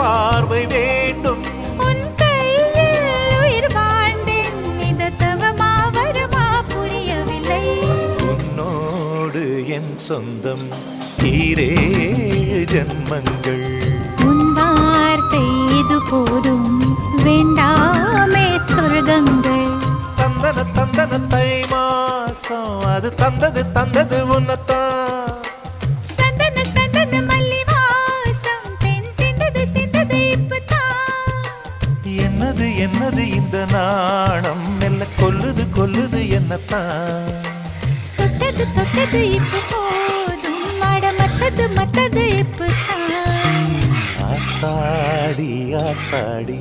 பார்வை வேண்டும். உன் கையில் உயிர் வாழ்ந்தேன், இந்த தவமா வருமா புரியவில்லை. உன்னோடு என் சொந்தம் ஈரே ஜன்மங்கள். உன் வார்த்தை இது போதும், வேண்டாமே சொர்க்கங்கள். தந்தன தந்தன தை மாசம் அது தந்தது உன்னத்தான். சந்தன சந்தன மல்லி வாசம் தென் சிந்தது இப்பதான். என்னது என்னது இந்த நாணம் மெல்ல கொல்லுது என்னத்தான். தொட்டது இப்ப போதும், மத்தது இப்பதான். ஆத்தாடி ஆத்தாடி